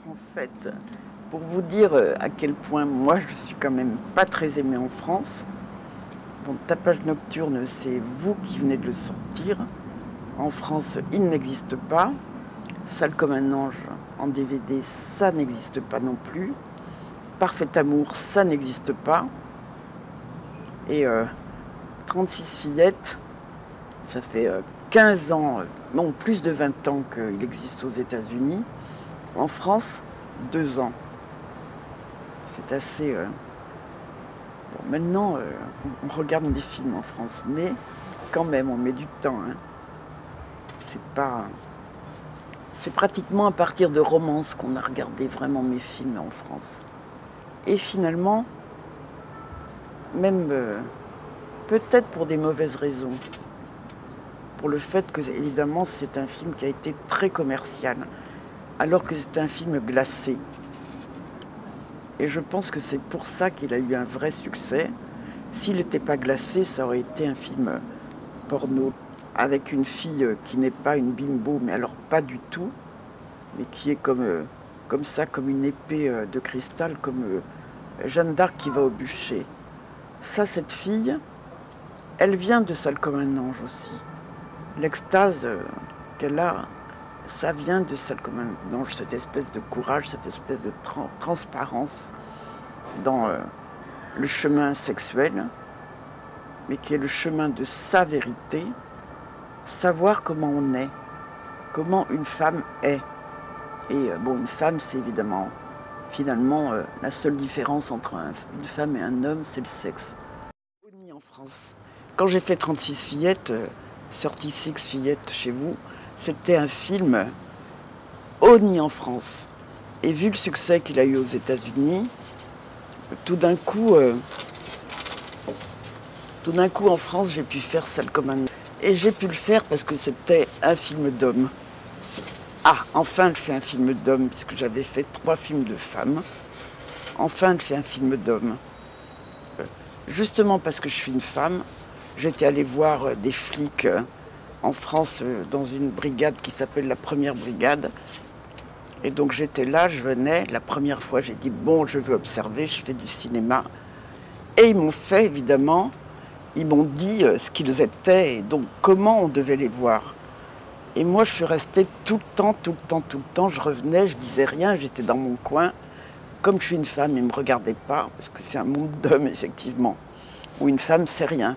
En fait, pour vous dire à quel point moi je suis quand même pas très aimée en France. Bon, Tapage nocturne, c'est vous qui venez de le sortir. En France, il n'existe pas. Sale comme un ange en DVD, ça n'existe pas non plus. Parfait amour, ça n'existe pas. Et 36 fillettes, ça fait 15 ans, non plus de 20 ans qu'il existe aux États-Unis. En France, 2 ans. C'est assez... Bon, maintenant, on regarde mes films en France, mais quand même, on met du temps. Hein. C'est pas... C'est pratiquement à partir de Romance qu'on a regardé vraiment mes films en France. Et finalement, même peut-être pour des mauvaises raisons. Pour le fait que, évidemment, c'est un film qui a été très commercial, alors que c'est un film glacé. Et je pense que c'est pour ça qu'il a eu un vrai succès. S'il n'était pas glacé, ça aurait été un film porno, avec une fille qui n'est pas une bimbo, mais alors pas du tout, mais qui est comme ça, comme une épée de cristal, comme Jeanne d'Arc qui va au bûcher. Ça, cette fille, elle vient de Sale comme un ange aussi. L'extase qu'elle a, ça vient de Sale comme un ange, cette espèce de courage, cette espèce de transparence dans le chemin sexuel, mais qui est le chemin de sa vérité, savoir comment on est, comment une femme est. Et bon, une femme, c'est évidemment, finalement, la seule différence entre une femme et un homme, c'est le sexe. Oni en France. Quand j'ai fait 36 fillettes, 36 fillettes chez vous, c'était un film Oni en France. Et vu le succès qu'il a eu aux États-Unis, tout d'un coup en France, j'ai pu faire Sale comme un... Et j'ai pu le faire parce que c'était un film d'homme. Ah, enfin, elle fait un film d'homme, puisque j'avais fait 3 films de femmes. Enfin, elle fait un film d'homme. Justement parce que je suis une femme, j'étais allée voir des flics en France dans une brigade qui s'appelle la Première Brigade. Et donc j'étais là, je venais. La première fois, j'ai dit, bon, je veux observer, je fais du cinéma. Et ils m'ont fait, évidemment, ils m'ont dit ce qu'ils étaient et donc comment on devait les voir. Et moi, je suis restée tout le temps. Je revenais, je disais rien, j'étais dans mon coin. Comme je suis une femme, ils ne me regardaient pas, parce que c'est un monde d'hommes, effectivement, où une femme, c'est rien.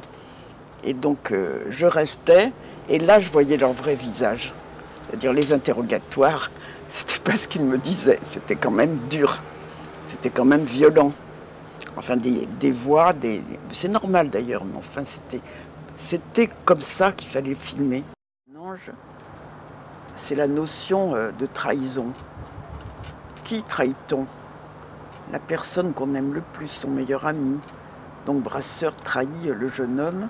Et donc, je restais, et là, je voyais leur vrai visage. C'est-à-dire les interrogatoires, c'était pas ce qu'ils me disaient, c'était quand même dur, c'était quand même violent. Enfin, des voix, c'est normal d'ailleurs, mais enfin, c'était comme ça qu'il fallait filmer. L'ange, c'est la notion de trahison. Qui trahit-on? La personne qu'on aime le plus, son meilleur ami. Donc Brasseur trahit le jeune homme.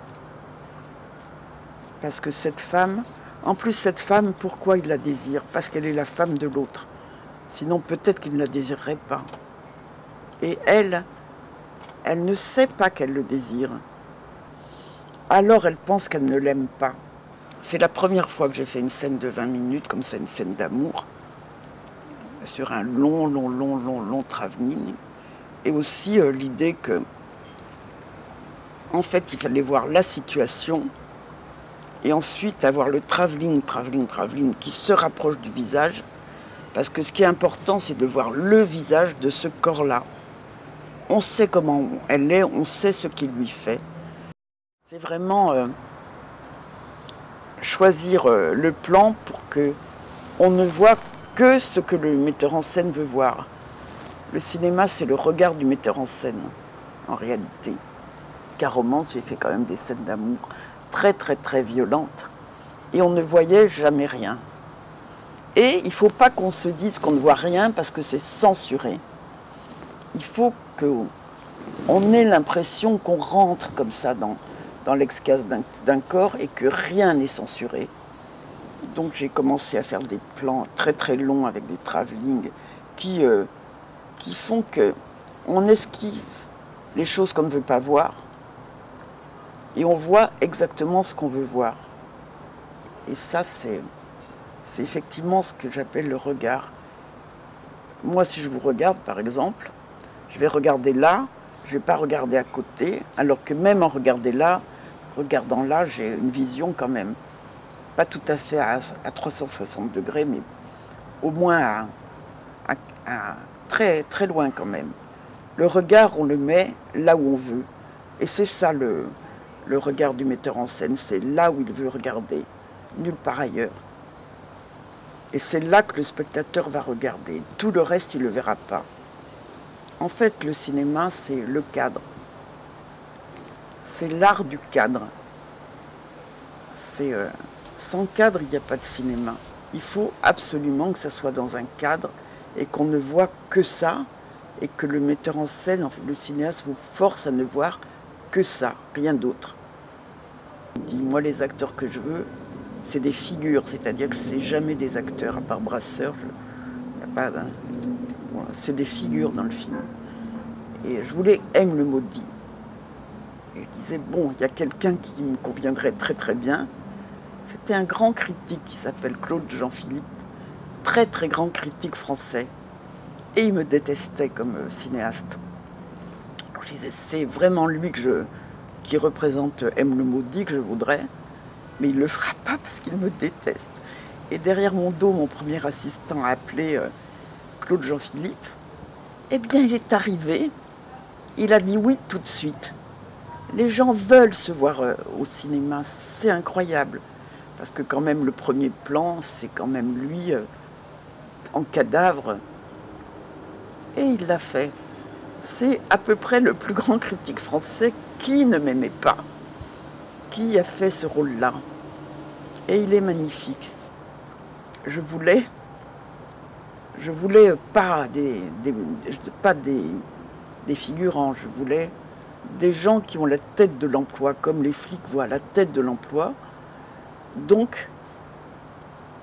Parce que cette femme, en plus cette femme, pourquoi il la désire? Parce qu'elle est la femme de l'autre. Sinon peut-être qu'il ne la désirerait pas. Et elle ne sait pas qu'elle le désire. Alors elle pense qu'elle ne l'aime pas. C'est la première fois que j'ai fait une scène de 20 minutes, comme ça, une scène d'amour, sur un long travelling. Et aussi l'idée que, en fait, il fallait voir la situation et ensuite avoir le travelling qui se rapproche du visage. Parce que ce qui est important, c'est de voir le visage de ce corps-là. On sait comment elle est, on sait ce qu'il lui fait. C'est vraiment choisir le plan pour que on ne voit que ce que le metteur en scène veut voir. Le cinéma, c'est le regard du metteur en scène, en réalité. Car Romance, j'ai fait quand même des scènes d'amour très violentes. Et on ne voyait jamais rien. Et il ne faut pas qu'on se dise qu'on ne voit rien parce que c'est censuré. Il faut qu'on ait l'impression qu'on rentre comme ça dans l'extase d'un corps et que rien n'est censuré. Donc j'ai commencé à faire des plans très longs avec des travelling qui font qu'on esquive les choses qu'on ne veut pas voir et on voit exactement ce qu'on veut voir. Et ça, c'est effectivement ce que j'appelle le regard. Moi, si je vous regarde, par exemple, je vais regarder là, je ne vais pas regarder à côté, alors que même en regardant là, j'ai une vision quand même, pas tout à fait à 360 degrés, mais au moins à très, très loin quand même. Le regard, on le met là où on veut. Et c'est ça le regard du metteur en scène, c'est là où il veut regarder, nulle part ailleurs. Et c'est là que le spectateur va regarder. Tout le reste, il ne le verra pas. En fait, le cinéma, c'est le cadre. C'est l'art du cadre. Sans cadre, il n'y a pas de cinéma. Il faut absolument que ça soit dans un cadre et qu'on ne voit que ça, et que le metteur en scène, le cinéaste, vous force à ne voir que ça, rien d'autre. Moi, les acteurs que je veux, c'est des figures, c'est-à-dire que c'est jamais des acteurs, à part Brasseur, voilà, c'est des figures dans le film. Et je voulais Aime le maudit. Et je disais, bon, il y a quelqu'un qui me conviendrait très très bien. C'était un grand critique qui s'appelle Claude Jean-Philippe, très très grand critique français. Et il me détestait comme cinéaste. Alors, je disais, c'est vraiment lui qui représente Aime le maudit que je voudrais, mais il ne le fera pas parce qu'il me déteste. Et derrière mon dos, mon premier assistant a appelé Claude Jean-Philippe. Eh bien, il est arrivé, il a dit oui tout de suite. Les gens veulent se voir au cinéma, c'est incroyable. Parce que quand même, le premier plan, c'est quand même lui en cadavre. Et il l'a fait. C'est à peu près le plus grand critique français qui ne m'aimait pas, qui a fait ce rôle-là. Et il est magnifique. Je voulais pas des figurants, je voulais des gens qui ont la tête de l'emploi, comme les flics voient la tête de l'emploi. Donc,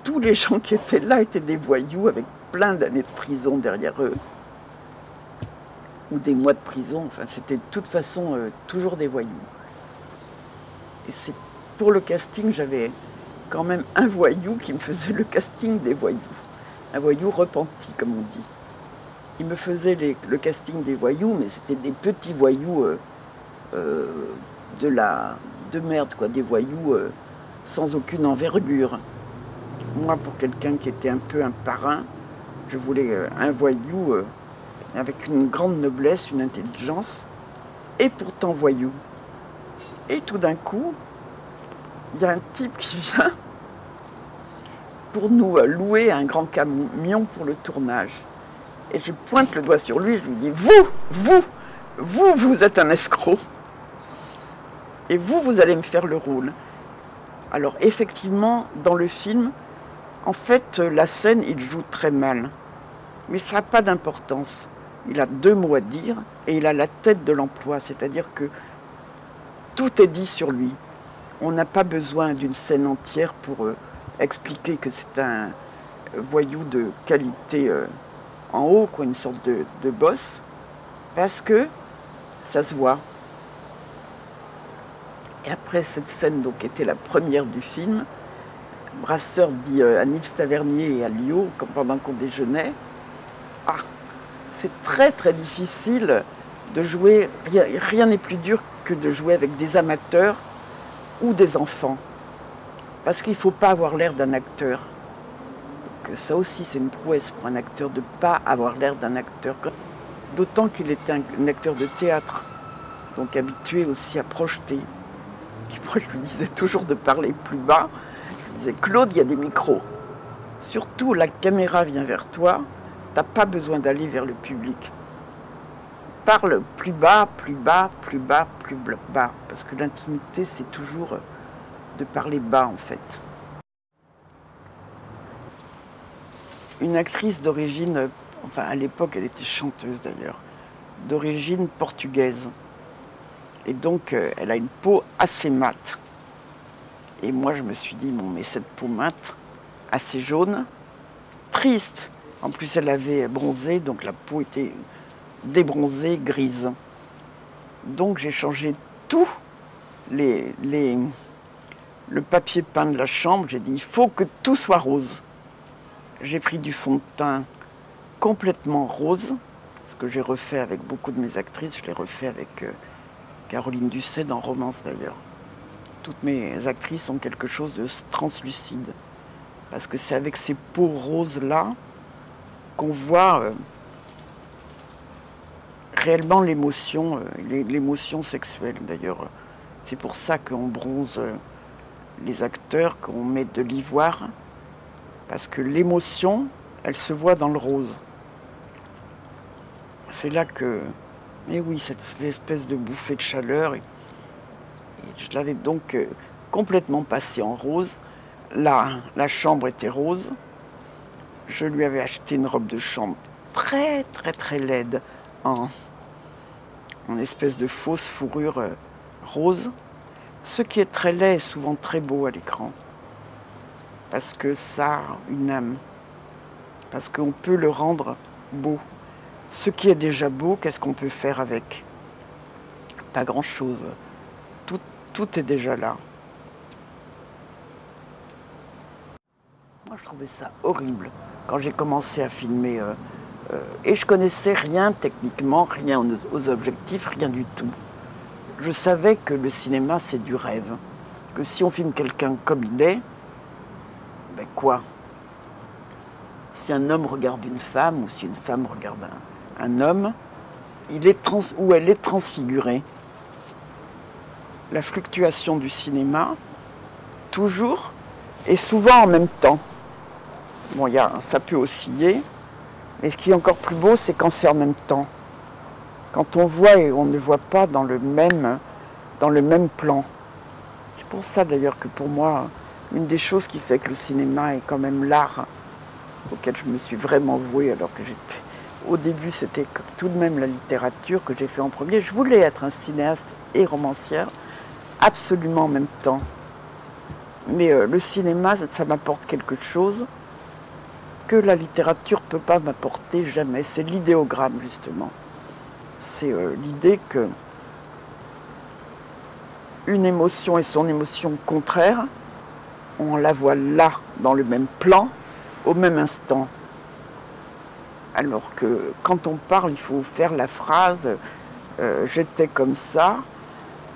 tous les gens qui étaient là étaient des voyous avec plein d'années de prison derrière eux, ou des mois de prison, enfin c'était de toute façon toujours des voyous. Et c'est pour le casting, j'avais quand même un voyou qui me faisait le casting des voyous. Un voyou repenti, comme on dit. Il me faisait le casting des voyous, mais c'était des petits voyous de merde, quoi, des voyous sans aucune envergure. Moi, pour quelqu'un qui était un peu un parrain, je voulais un voyou avec une grande noblesse, une intelligence, et pourtant voyou. Et tout d'un coup, il y a un type qui vient pour nous louer un grand camion pour le tournage. Et je pointe le doigt sur lui, je lui dis, vous êtes un escroc. Et vous allez me faire le rôle. Alors effectivement, dans le film, en fait, la scène, il joue très mal. Mais ça n'a pas d'importance. Il a 2 mots à dire et il a la tête de l'emploi. C'est-à-dire que tout est dit sur lui. On n'a pas besoin d'une scène entière pour expliquer que c'est un voyou de qualité en haut, quoi, une sorte de boss, parce que ça se voit. Et après cette scène, donc, était la première du film, Brasseur dit à Nils Tavernier et à Lio, pendant qu'on déjeunait, « Ah, c'est très très difficile de jouer, rien n'est plus dur que de jouer avec des amateurs ou des enfants, parce qu'il ne faut pas avoir l'air d'un acteur. » Donc ça aussi, c'est une prouesse pour un acteur de ne pas avoir l'air d'un acteur. D'autant qu'il était un acteur de théâtre, donc habitué aussi à projeter. Et moi, je lui disais toujours de parler plus bas. Je lui disais, Claude, il y a des micros. Surtout, la caméra vient vers toi. Tu n'as pas besoin d'aller vers le public. Parle plus bas, plus bas, plus bas, plus bas. Parce que l'intimité, c'est toujours de parler bas, en fait. Une actrice d'origine, enfin à l'époque, elle était chanteuse d'ailleurs, d'origine portugaise. Et donc, elle a une peau assez mate. Et moi, je me suis dit, bon, mais cette peau mate, assez jaune, triste. En plus, elle avait bronzé, donc la peau était débronzée, grise. Donc, j'ai changé tout le papier peint de la chambre. J'ai dit, il faut que tout soit rose. J'ai pris du fond de teint complètement rose, ce que j'ai refait avec beaucoup de mes actrices. Je l'ai refait avec Caroline Dusset dans Romance d'ailleurs. Toutes mes actrices ont quelque chose de translucide, parce que c'est avec ces peaux roses-là qu'on voit réellement l'émotion, l'émotion sexuelle d'ailleurs. C'est pour ça qu'on bronze les acteurs, qu'on met de l'ivoire, parce que l'émotion, elle se voit dans le rose. C'est là que, mais oui, cette espèce de bouffée de chaleur, et je l'avais donc complètement passé en rose. Là, la chambre était rose. Je lui avais acheté une robe de chambre très très très laide, en espèce de fausse fourrure rose. Ce qui est très laid est souvent très beau à l'écran, parce que ça a une âme, parce qu'on peut le rendre beau. Ce qui est déjà beau, qu'est-ce qu'on peut faire avec? Pas grand-chose. Tout est déjà là. Moi, je trouvais ça horrible quand j'ai commencé à filmer. Et je connaissais rien techniquement, rien aux objectifs, rien du tout. Je savais que le cinéma, c'est du rêve. Que si on filme quelqu'un comme il est, ben quoi? Si un homme regarde une femme, ou si une femme regarde un homme, il est ou elle est transfigurée. La fluctuation du cinéma, toujours et souvent en même temps. Bon, ça peut osciller, mais ce qui est encore plus beau, c'est quand c'est en même temps. Quand on voit et on ne voit pas dans le même plan. C'est pour ça d'ailleurs que pour moi, une des choses qui fait que le cinéma est quand même l'art auquel je me suis vraiment vouée, alors que j'étais... Au début, c'était tout de même la littérature que j'ai fait en premier. Je voulais être un cinéaste et romancière, absolument en même temps. Mais le cinéma, ça m'apporte quelque chose que la littérature ne peut pas m'apporter jamais. C'est l'idéogramme, justement. C'est l'idée que une émotion et son émotion contraire, on la voit là, dans le même plan, au même instant. Alors que quand on parle, il faut faire la phrase j'étais comme ça,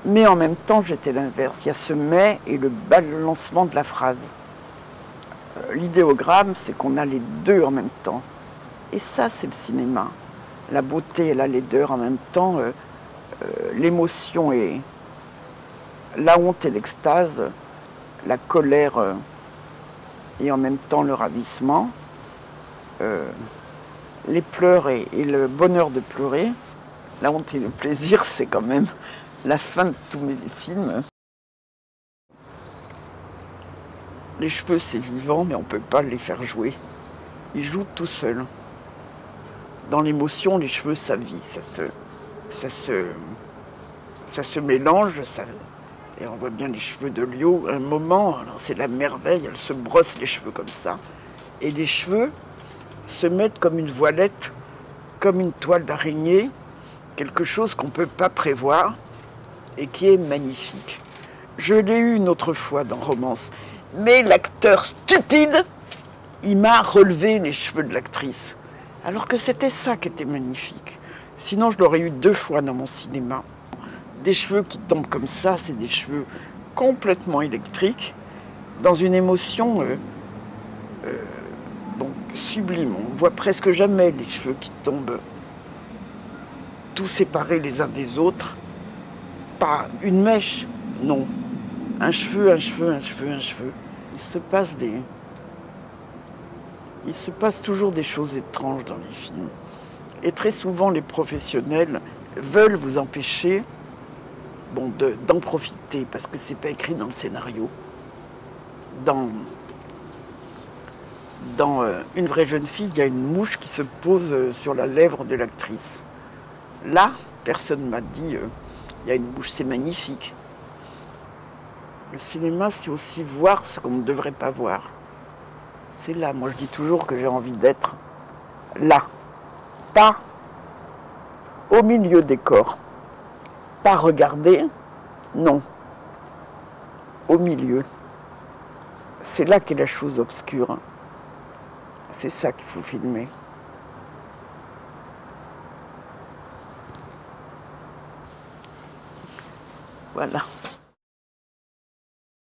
mais en même temps j'étais l'inverse. Il y a ce mais et le balancement de la phrase. L'idéogramme, c'est qu'on a les deux en même temps. Et ça, c'est le cinéma. La beauté et la laideur en même temps, l'émotion et la honte et l'extase, la colère et en même temps le ravissement, les pleurs et le bonheur de pleurer. La honte et le plaisir, c'est quand même la fin de tous mes films. Les cheveux, c'est vivant, mais on ne peut pas les faire jouer. Ils jouent tout seuls. Dans l'émotion, les cheveux, ça vit, ça se mélange. Et on voit bien les cheveux de Lio. À un moment, alors c'est la merveille, elle se brosse les cheveux comme ça. Et les cheveux se mettent comme une voilette, comme une toile d'araignée, quelque chose qu'on ne peut pas prévoir et qui est magnifique. Je l'ai eu une autre fois dans Romance. Mais l'acteur stupide, il m'a relevé les cheveux de l'actrice. Alors que c'était ça qui était magnifique. Sinon, je l'aurais eu 2 fois dans mon cinéma. Des cheveux qui tombent comme ça, c'est des cheveux complètement électriques, dans une émotion sublime. On ne voit presque jamais les cheveux qui tombent tout séparés les uns des autres. Pas une mèche, non. Un cheveu, un cheveu, un cheveu, un cheveu. Il se passe toujours des choses étranges dans les films. Et très souvent, les professionnels veulent vous empêcher d'en profiter, parce que c'est pas écrit dans le scénario. Dans Une vraie jeune fille, il y a une mouche qui se pose sur la lèvre de l'actrice. Là, personne ne m'a dit il y a une mouche, c'est magnifique. Le cinéma, c'est aussi voir ce qu'on ne devrait pas voir. C'est là, moi je dis toujours que j'ai envie d'être là. Pas au milieu des corps. Pas regarder, non. Au milieu. C'est là qu'est la chose obscure. C'est ça qu'il faut filmer. Voilà.